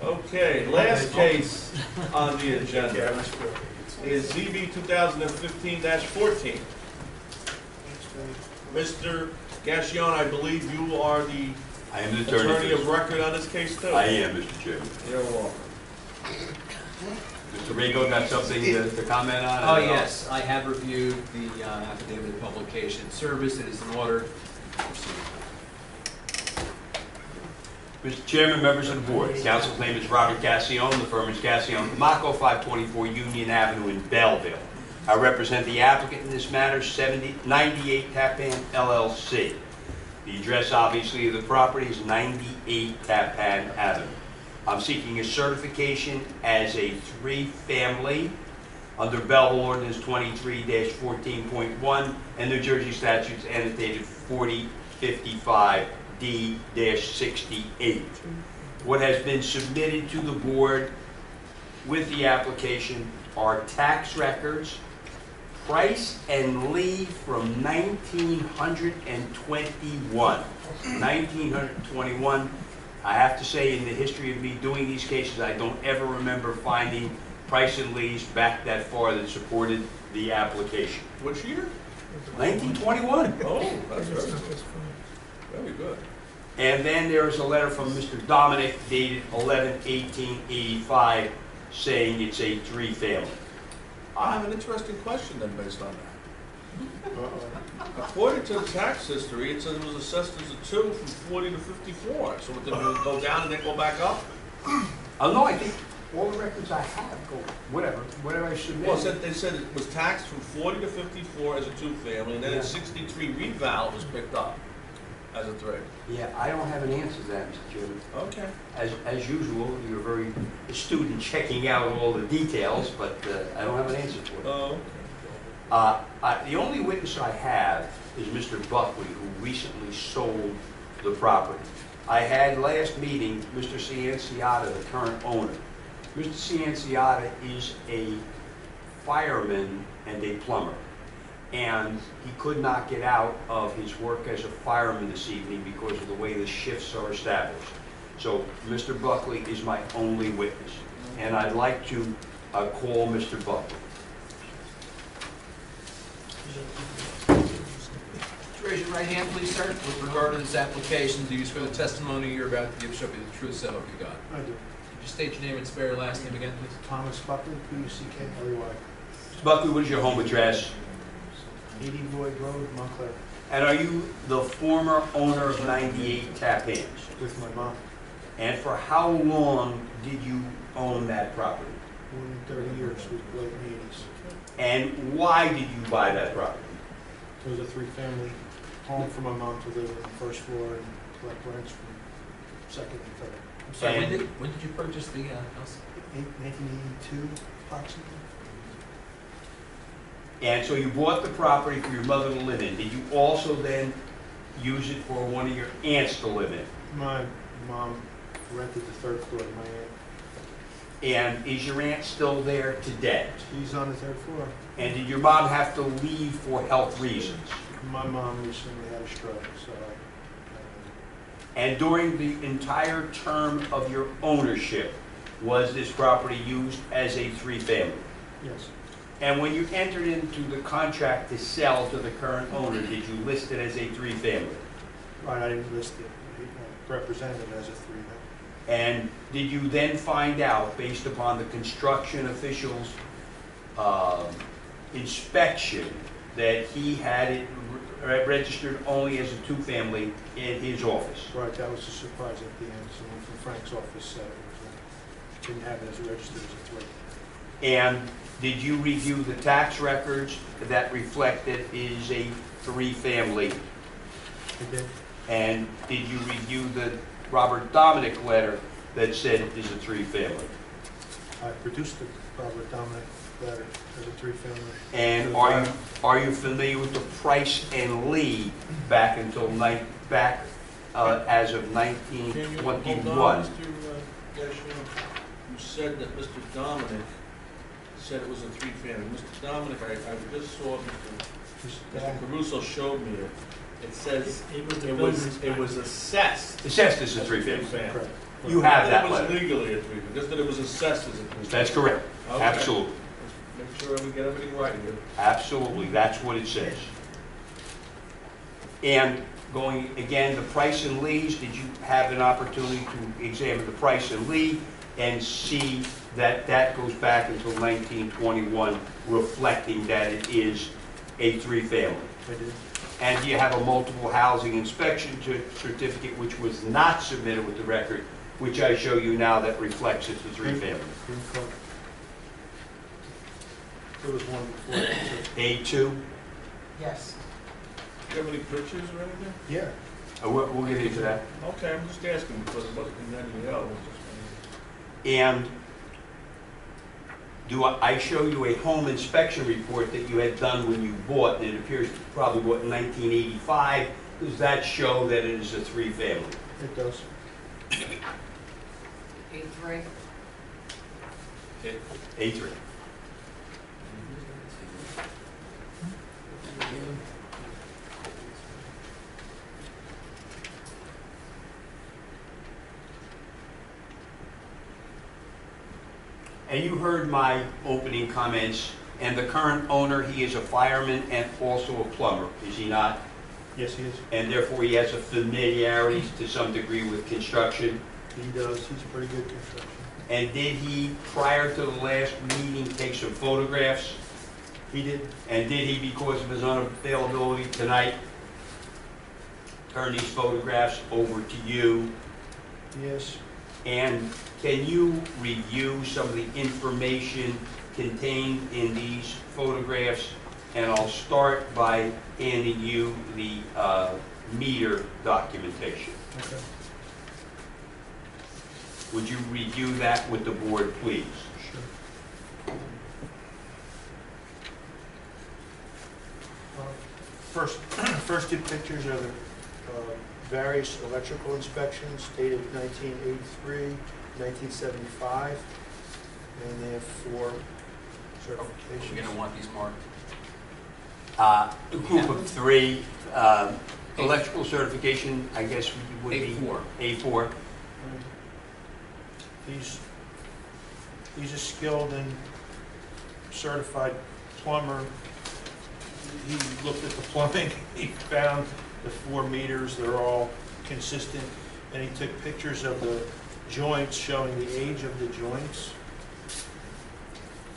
Okay, last case on the agenda is ZB-2015-14. Mr. Gassion, I believe you are the I am the attorney of record on this case too. I am, Mr. Chairman. You're welcome. Mr. Rigo got something to comment on? Oh, yes, I have reviewed the affidavit of publication service. It is in order. Mr. Chairman, members of the board, counsel's name is Robert Gassion. The firm is Gassion Mako, 524 Union Avenue in Belleville. I represent the applicant in this matter, 98 Tappan LLC. The address, obviously, of the property is 98 Tappan Ave. I'm seeking a certification as a three-family under Belleville Ordinance 23-14.1 and New Jersey Statutes annotated 4055D-68. What has been submitted to the board with the application are tax records, Price and Lee from 1921. 1921. I have to say, in the history of me doing these cases, I don't ever remember finding Price and Lee's back that far that supported the application. Which year? 1921. Oh, that's very good. Very good. And then there is a letter from Mr. Dominic dated 11/18/85 saying it's a three-family. I have an interesting question then based on that. According to the tax history, it says it was assessed as a 2 from 40 to 54. So did it go down and then go back up? Oh no, I think all the records I have go, whatever I submitted. Well, they said it was taxed from 40 to 54 as a 2-family, and then in 63, reval was picked up as a 3. Yeah, I don't have an answer to that, Mr. Chairman. Okay. As usual, you're very astute in checking out all the details, but I don't have an answer for it. Oh. The only witness I have is Mr. Buckley, who recently sold the property. I had last meeting Mr. Cianciata, the current owner. Mr. Cianciata is a fireman and a plumber, and he could not get out of his work as a fireman this evening because of the way the shifts are established. So Mr. Buckley is my only witness, and I'd like to call Mr. Buckley. Raise your right hand, please, sir. With regard to this application, do you swear the testimony you're about to give shall be the truth, so help you God? I do. Could you state your name and spell your last name again, please? Thomas Buckley, P-U-C-K-L-E-Y. Mr. Buckley, what is your home address? 80 Lloyd Road, Montclair. And are you the former owner of 98 Tappan? With my mom. And for how long did you own that property? More than 30 years, it was late in the 80s. And why did you buy that property? It was a three-family home for my mom to live in the first floor and collect rents from second and third. I'm sorry, And- when did you purchase the house? 1982, approximately. And so you bought the property for your mother to live in. Did you also then use it for one of your aunts to live in? My mom rented the third floor to my aunt. And is your aunt still there today? She's on the third floor. And did your mom have to leave for health reasons? My mom recently had a stroke, so And during the entire term of your ownership, was this property used as a three-family? yes. And when you entered into the contract to sell to the current owner, did you list it as a three-family? Right, I didn't list it. Represented it as a three. And did you then find out, based upon the construction official's inspection, that he had it registered only as a two-family in his office? Right, that was a surprise at the end. Someone from Frank's office said it was didn't have it as registered as a three. And did you review the tax records that reflect it is a three-family? I did. And did you review the Robert Dominic letter that said it is a three-family? I produced the Robert Dominic letter as a three-family. And are you familiar with the Price and Lee back until as of 1921? You said that Mr. Dominic said it was a 3-family. Mr. Dominic, I just saw Mr. Caruso showed me it. It says it was assessed. Assessed as a three-family. Correct. You have that It was letter. legally a three-family, just that it was assessed as a three-family. That's correct. Okay. Absolutely. Make sure we get everything right here. Absolutely, that's what it says. And going, again, the price and lease, did you have an opportunity to examine the price and lease and see that that goes back until 1921, reflecting that it is a three-family? I did. And you have a multiple housing inspection certificate, which was not submitted with the record, which I show you now that reflects it's a three-family. Green card. There was one before. A2, Yes. Do you have any pictures or anything? Yeah. we'll get into that. Okay, I'm just asking because it wasn't in any else. And do I show you a home inspection report that you had done when you bought, and it appears you probably bought in 1985. Does that show that it is a three-family? It does. A3. A3. And you heard my opening comments, and the current owner, he is a fireman and also a plumber, is he not? Yes, he is. And therefore he has a familiarity to some degree with construction. He does. He's pretty good construction. And did he, prior to the last meeting, take some photographs? He did. And did he, because of his unavailability tonight, turn these photographs over to you? Yes. And can you review some of the information contained in these photographs? And I'll start by handing you the meter documentation. Okay. Would you review that with the board, please? Sure. First two pictures are the various electrical inspections dated 1983, 1975, and they have 4 certifications. You're gonna want these marked. A group of 3, electrical certification, I guess would be A4. A4. He's a skilled and certified plumber. He looked at the plumbing, he found the 4 meters, they're all consistent, and he took pictures of the joints showing the age of the joints.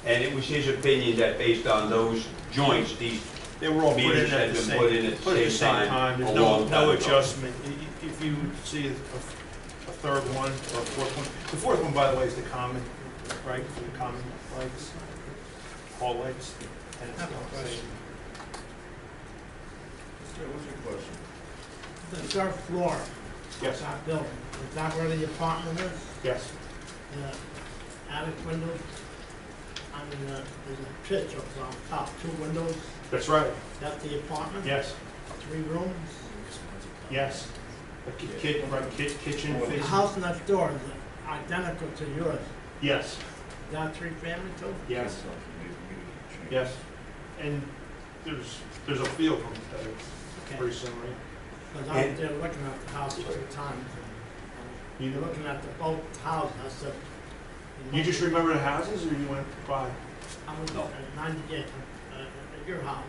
And it was his opinion that based on those joints, these They were all put meters in at had the been put in at same, the same time, There's a no, long time no ago. adjustment. If you see a third one or a fourth one, the fourth one, by the way, is the common, right, for the common lights, hall lights. And it's I have a not the question. same. What's your question? The third floor Yes, of that building, is that where the apartment is? yes, The attic windows? I mean, there's a picture on top, 2 windows, that's right, that's the apartment? yes, 3 rooms? yes. Kitchen The facing, house next door is identical to yours, yes, is that 3-family too? yes, yes. And there's a feel from it, that it's Okay, pretty similar. because I was there looking at the house 2 times, and you're looking at the both houses, I said. You just remember the houses, or you went by? I was No. at 98, at your house.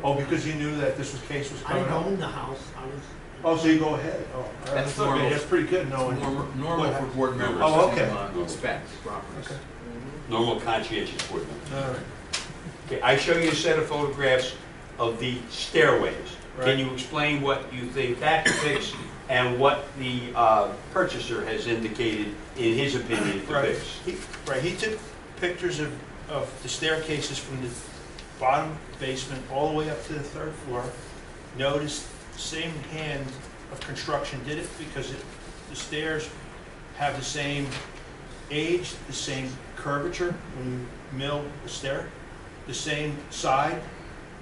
Oh, looking at- because you knew that this case was I coming didn't up? own the house, I was. Oh, so you go ahead, oh. all right. That's Okay, normal. That's pretty good, knowing. Normal for board members Oh, okay. to inspect properties. Okay. Normal conscientious board member. All right. Okay, I show you a set of photographs of the stairways. Can Right. you explain what you think that depicts and what the purchaser has indicated in his opinion it Right. depicts? Right, he took pictures of the staircases from the bottom basement all the way up to the 3rd floor. Noticed the same hand of construction did it because the stairs have the same age, the same curvature when you mill the stair, the same side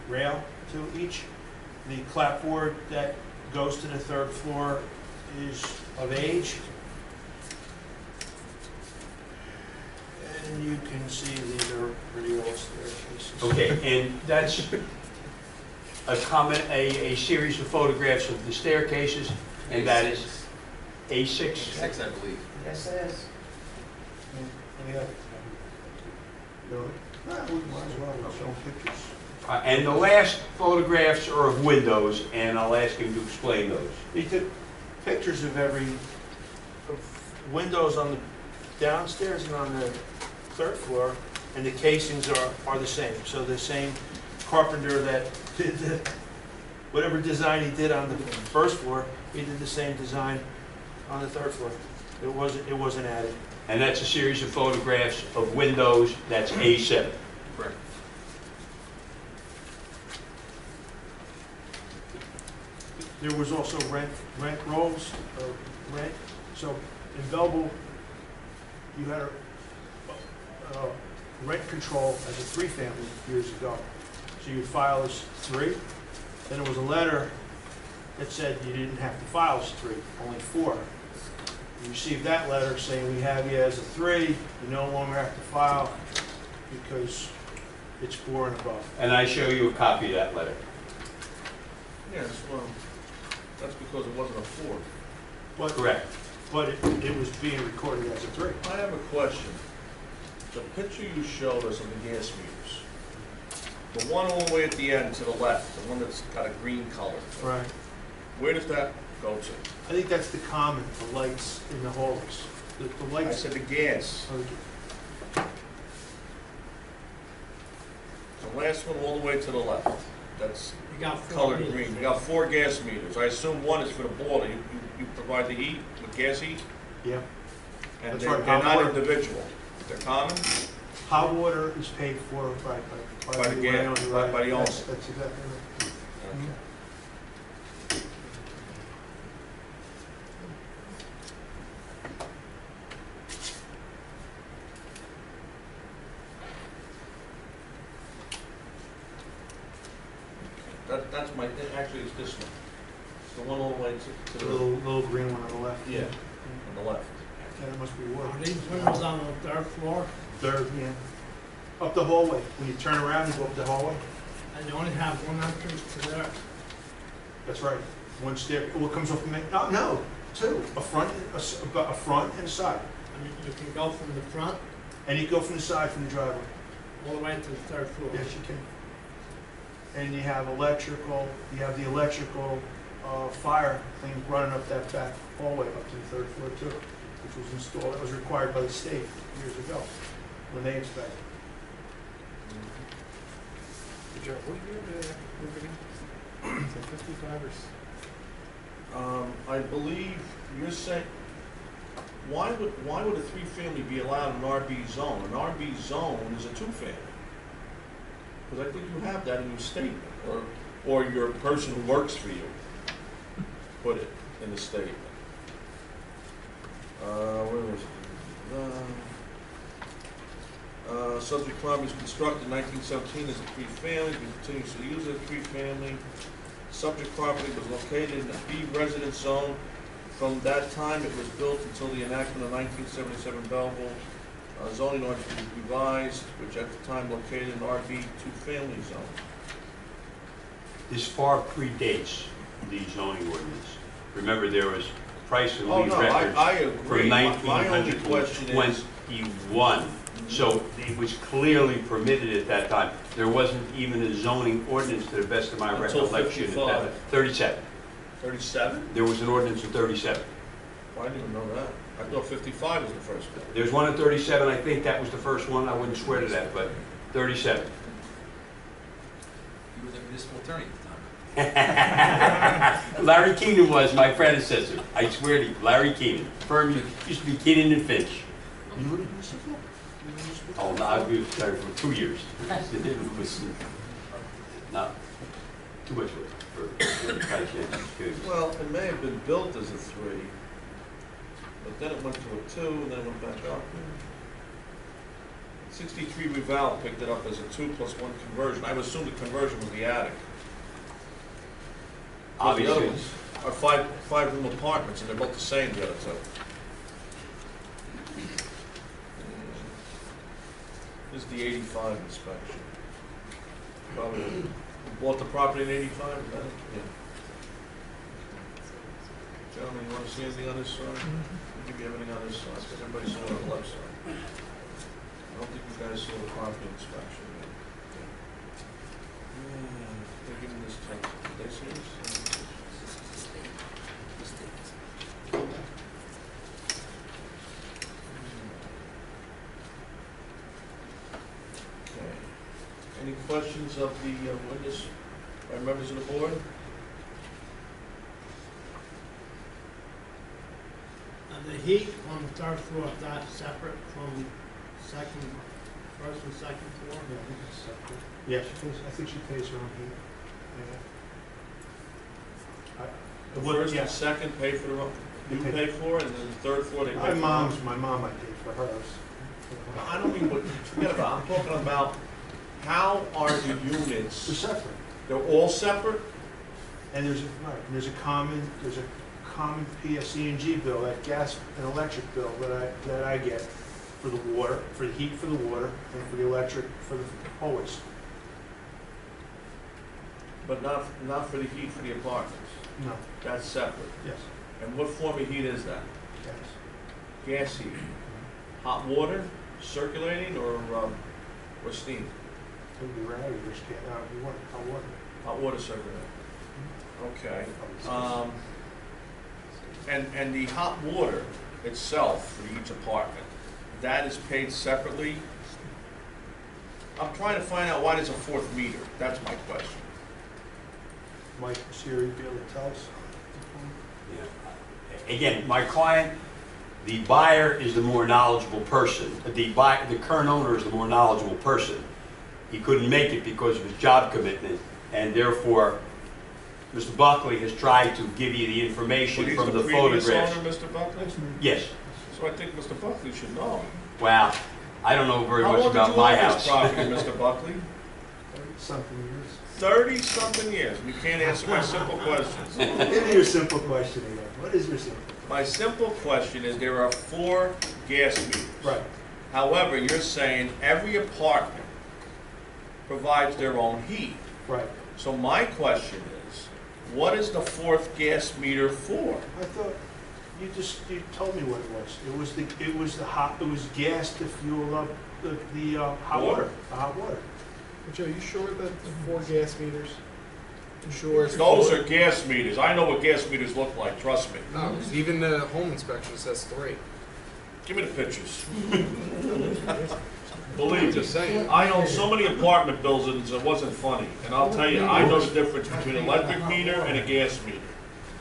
rail to each. The clapboard that goes to the 3rd floor is of age. And you can see these are pretty old staircases. Okay, and that's a series of photographs of the staircases, and that is A6? Six, I believe. Yes, it is. Any other? No, we might as well show pictures. And the last photographs are of windows, and I'll ask him to explain those. He took pictures of of windows on the downstairs and on the third floor, and the casings are the same. So the same carpenter that did whatever design he did on the first floor, he did the same design on the third floor. It wasn't added. And that's a series of photographs of windows, that's A7. Correct. There was also rent rolls, or rent. So in Belleville, you had a rent control as a 3-family years ago. So you'd file as 3. Then there was a letter that said you didn't have to file as 3, only 4. You received that letter saying we have you as a 3, you no longer have to file because it's 4 and above. And I show you a copy of that letter. Yes, well, that's because it wasn't a 4. Correct. But it was being recorded as a 3. I have a question. The picture you showed us of the gas meters, the one all the way at the end to the left, the one that's got a green color, Right. where does that go to? I think that's the common, the lights in the hallways. The I lights. said the gas. The last one all the way to the left. That's You got 4 colored meters. green. You got 4 gas meters. I assume one is for the boiler. You provide the heat with gas heat, Yeah. and That's they're right, hot not water. individual. They're common. Hot water is paid for by By the gas- landowner, by the owner. That's exactly right. That's my. Actually, it's this one. It's the one all the way to The the little green one on the left. yeah, on the left. Yeah, that must be Are water. these windows on the 3rd floor? Third, yeah. Up the hallway. When you turn around, you go up the hallway. And you only have one entrance to there? That's right. One stair. What comes off the main? No, 2. A front and a side. I mean, you can go from the front And you go from the side from the driveway. all the way to the 3rd floor? Yes, you can. And you have electrical, you have the electrical fire thing running up that back hallway up to the 3rd floor too, which was installed, it was required by the state years ago when they inspected. What year did that move again? Is it 55 or? I believe you're saying. Why would a 3-family be allowed in an RB zone? An RB zone is a 2-family. Because I think you have that in your statement, or your person who works for you put it in the statement. Where was it? Subject property was constructed in 1917 as a 3-family, but continues to use it as a 3-family. Subject property was located in a B residence zone. From that time, it was built until the enactment of 1977 Belleville zoning ordinance was revised, which at the time located in RB 2-family zone. This far predates the zoning ordinance. Remember, there was price and Oh, lease no, records I from agree. My only 1900 question to is, 21. So it was clearly permitted at that time. There wasn't even a zoning ordinance, to the best of my Until recollection. At 55. that. 37. 37? There was an ordinance in 37. I didn't even know that. I thought 55 was the first one. There's one in 37. I think that was the first one. I wouldn't swear to that, but 37. He was a municipal attorney at the time. Larry Keenan was my predecessor. I swear to you, Larry Keenan. Firm used to be Keenan and Finch. You were municipal? Oh, no, I've been there for 2 years. It was not too much work for the kind of change. Well, it may have been built as a 3, but then it went to a 2, and then it went back up. 63 Reval picked it up as a 2+1 conversion. I would assume the conversion was the attic. The other Obviously, ones are 5-room apartments, and they're both the same, the other 2. This is the 85 inspection. Probably bought the property in 85, is that it? Yeah. Gentlemen, wanna see anything on this side? I'll give you everything on this side, because everybody saw it on the left side. I don't think you guys saw the property inspection yet. They're giving this text. Did they see this? Okay. Any questions of the witness by members of the board? The heat on the third floor, is that separate from first and second floor? Yeah, I think it's separate. Yeah, I think she pays her own heat. Yeah. The Well, first yeah. and second pay for the, you pay for it, and then the third floor they pay for. My mom I paid for hers. I don't mean what, forget about, I'm talking about how are the They're units, separate. they're all separate? And there's a common PSE&G bill, that gas and electric bill that I get for the water, for the heat for the water, and for the electric for the always. But not for the heat for the apartments, No, that's separate. yes, And what form of heat is that? yes. Gas heat? Hot water, circulating, or steam? It would be rowdy, we want hot water. Hot water circulating. Okay. And the hot water itself for each apartment, that is paid separately? I'm trying to find out why there's a fourth meter, that's my question. Mike, Siri, be able to tell us? Yeah. Again, my client, the buyer is the more knowledgeable person. The current owner is the more knowledgeable person. He couldn't make it because of his job commitment, and therefore, Mr. Buckley has tried to give you the information from the photographs. But he's the previous owner, Mr. Buckley? Yes. So I think Mr. Buckley should know. Well, I don't know very much about my house. How long did you own this property, Mr. Buckley? Something years. 30-something years. You can't answer my simple questions. Give me your simple question again. What is your simple? My simple question is, there are 4 gas meters. Right. However, you're saying every apartment provides their own heat. Right. So my question is, what is the 4th gas meter for? I thought you told me what it was. It was gas to fuel up the hot water. The hot water. Joe, you sure that the 4 gas meters? You sure? it's Those four? are gas meters. I know what gas meters look like, trust me. No, 'cause even the home inspection says 3. Give me the pictures. Believe Just me, saying. I own so many apartment buildings, it wasn't funny. And I'll tell you, I know the difference between an electric meter and a gas meter.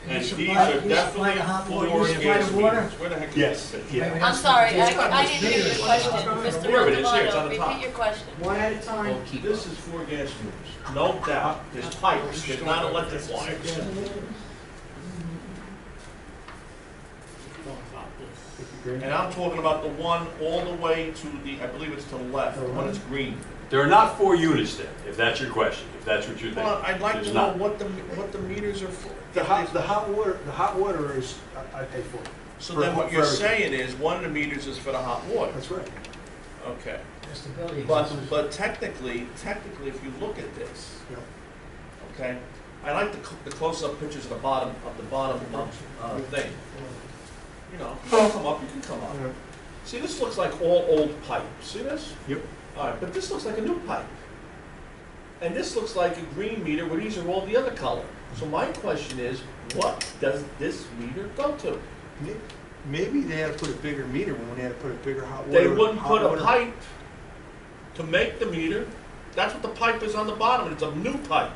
And these are definitely 4 gas meters. Where the heck is Yes, this picture? yeah. I'm sorry, I didn't hear your question. Mr. Here it is, here, it's on Montalbano, the top. repeat your question. One at a time. This is 4 gas meters, no doubt. There's pipes, there's not electric wires. And I'm talking about the one all the way to the, I believe it's to the left, the one that's green. There are not 4 units there, if that's your question, if that's what you're thinking. Well, I'd like There's to know not. what the meters are for. The hot water is, I pay for it. So For- then what for you're everything. saying is, one of the meters is for the hot water. That's right. Okay. Mr. Billy. But technically, if you look at this, Yeah. okay, I like the close-up pictures of the bottom thing. You know, you can come up, you can come up. Yeah. See, this looks like all old pipe. See this? Yep. All right, but this looks like a new pipe. And this looks like a green meter, where these are all the other color. So my question is, what does this meter go to? Maybe they had to put a bigger meter when they had to put a bigger hot water. They wouldn't hot put a water. pipe to make the meter. That's what the pipe is on the bottom. It's a new pipe.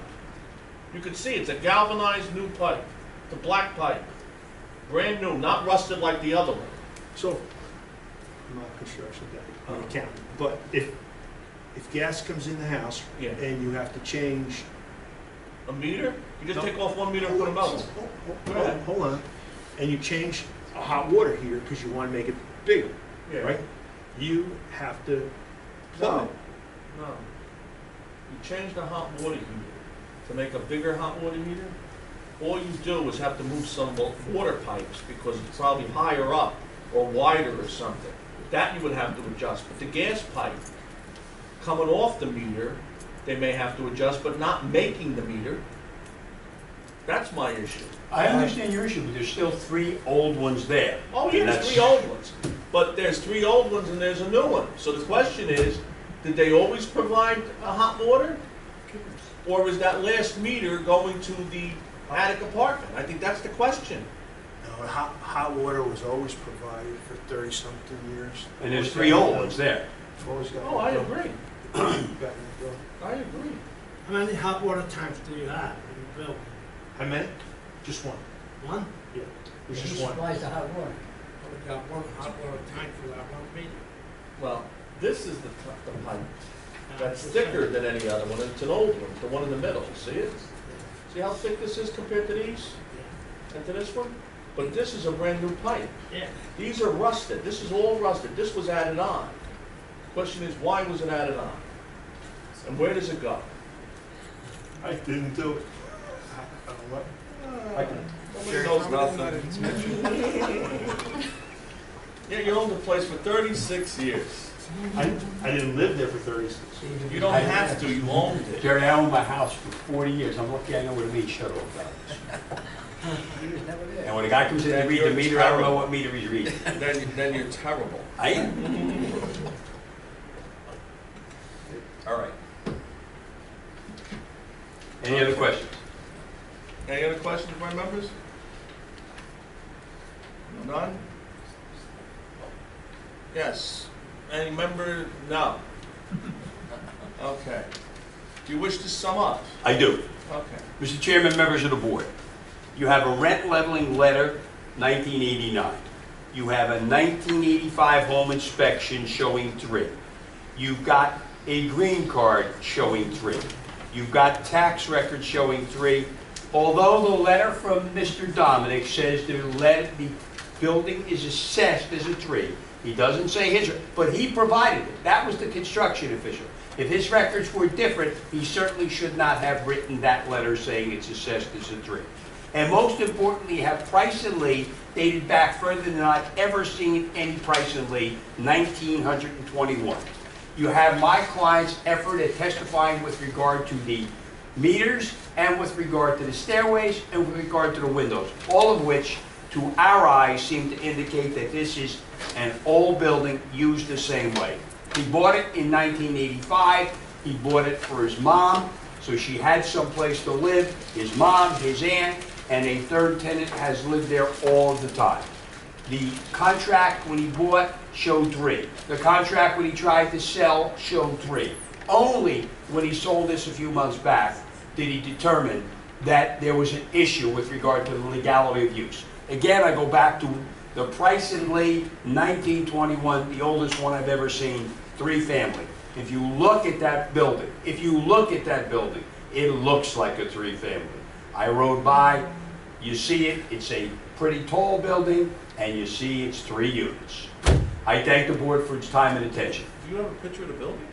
You can see it's a galvanized new pipe. It's a black pipe. Brand new, not rusted like the other one. So, I'm not a construction guy, I'm an accountant, but if gas comes in the house Yeah. and you have to change. A meter? You just No. take off one meter and put another one. Go ahead. Hold on, and you change a hot water heater because you want to make it bigger, Yeah. right? You have to plumb No. it. No. You change the hot water heater to make a bigger hot water heater. All you do is have to move some water pipes because it's probably higher up or wider or something. That you would have to adjust. But the gas pipe coming off the meter, they may have to adjust, but not making the meter. That's my issue. I understand your issue, but there's still 3 old ones there. Oh, yeah, And there's that's- 3 old ones. But there's 3 old ones and there's a new one. So the question is, did they always provide hot water? Or was that last meter going to the attic apartment? I think that's the question. No, hot water was always provided for 30-something years. And there's 3 old ones there. Always got. Oh, I agree. Got in the bill. I agree. How many hot water tanks do you have in the building? How many? Just one. One? Yeah, there's Who just one. supplies the hot water? We got one hot water tank for that one meter. Well, this is the pipe. That's thicker than any other one. It's an old one, the one in the middle. See it? See how thick this is compared to these and to this one? But this is a brand new pipe. Yeah. These are rusted. This is all rusted. This was added on. Question is, why was it added on? And where does it go? I didn't do it. I can- Nobody knows nothing. Yeah, you owned the place for 36 years. I didn't live there for 36. You don't have to, you owned it. Jerry, I owned my house for 40 years. I'm lucky I know what it means, shut off valves. And when a guy comes in to Then read the you're meter, I don't know terrible. what meter he's reading. Then you're terrible. I am. All right. Any other questions? Any other questions, board members? None? Yes. Any member? No. Okay. Do you wish to sum up? I do. Okay. Mr. Chairman, members of the board, you have a rent leveling letter, 1989. You have a 1985 home inspection showing 3. You've got a green card showing 3. You've got tax records showing 3. Although the letter from Mr. Dominic says the building is assessed as a 3, he doesn't say his, but he provided it. That was the construction official. If his records were different, he certainly should not have written that letter saying it's assessed as a 3. And most importantly, you have Price and Lee dated back further than I've ever seen any Price and Lee, 1921. You have my client's effort at testifying with regard to the meters and with regard to the stairways and with regard to the windows, all of which, to our eyes, seem to indicate that this is an old building used the same way. He bought it in 1985. He bought it for his mom, so she had some place to live. His mom, his aunt, and a third tenant has lived there all of the time. The contract when he bought showed 3. The contract when he tried to sell showed 3. Only when he sold this a few months back did he determine that there was an issue with regard to the legality of use. Again, I go back to the Price and Lee, 1921, the oldest one I've ever seen, 3-family. If you look at that building, it looks like a 3-family. I rode by, you see it, it's a pretty tall building, and you see it's 3 units. I thank the board for its time and attention. Do you have a picture of the building?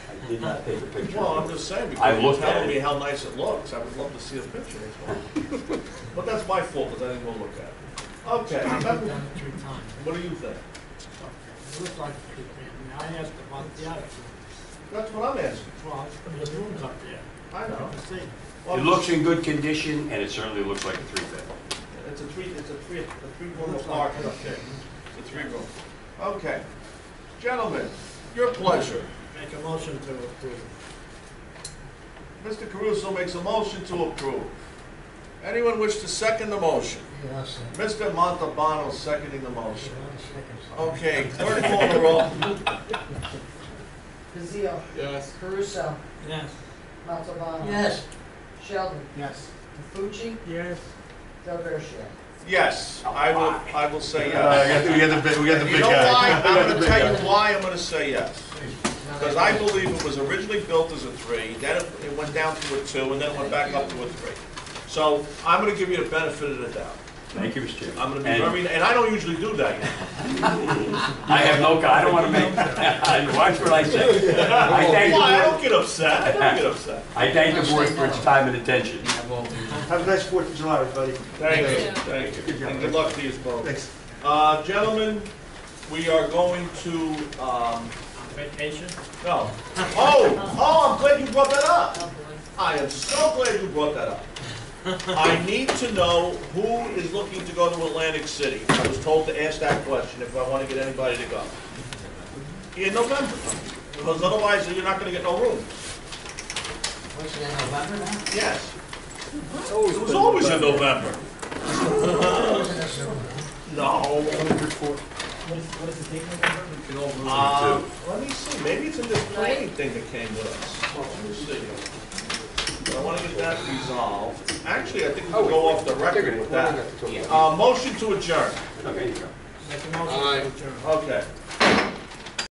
I did not take a picture. Well, I'm just saying, I because you're looked at telling it. me how nice it looks, I would love to see a picture as well. But that's my fault, because I didn't go look at it. Okay, I've remember- done it 3 times. what do you think? Okay. It looks like a 3-family. I asked about the other one. That's what I'm asking. Well, there's rooms up there. I know. You can see. It looks in good condition, and it certainly looks like a 3-family. It's a three-room apartment up there. It's a 3-room. Okay. Gentlemen, your pleasure. Make a motion to approve. Mr. Caruso makes a motion to approve. Anyone wish to second the motion? Yes. Mr. Montalbano seconding the motion. Okay, clerk call the roll. Kazeel. Yes. Caruso. Yes. Montalbano. Yes. Sheldon. Yes. Fucci. Yes. Del Garcia. Yes, I will say yes. We got the big You know why? I'm gonna tell you why I'm gonna say yes. Because I believe it was originally built as a 3, then it went down to a 2, and then it went back up to a 3. So I'm gonna give you the benefit of the doubt. Thank you, Mr. Chairman. I'm gonna be very, and I don't usually do that. I have no, I don't want to make, watch what I say. I thank the Why? I board- don't get upset. I don't get upset. I thank the board for its time and attention. Have a nice 4th of July, everybody. Thank you. And good luck to you both. Thanks. Gentlemen, we are going to, Vacation? no. Oh, I'm glad you brought that up. I am so glad you brought that up. I need to know who is looking to go to Atlantic City. I was told to ask that question if I want to get anybody to go. In November, because otherwise you're not gonna get no room. What's it in November now? Yes. It was always in November. No. What is the date November? You can all move Let me see, maybe it's in this planning thing that came with us. Let me see. But I wanna get that resolved. Actually, I think we can go off the record with that. Motion to adjourn. Okay, you go. Make a motion to adjourn. Okay.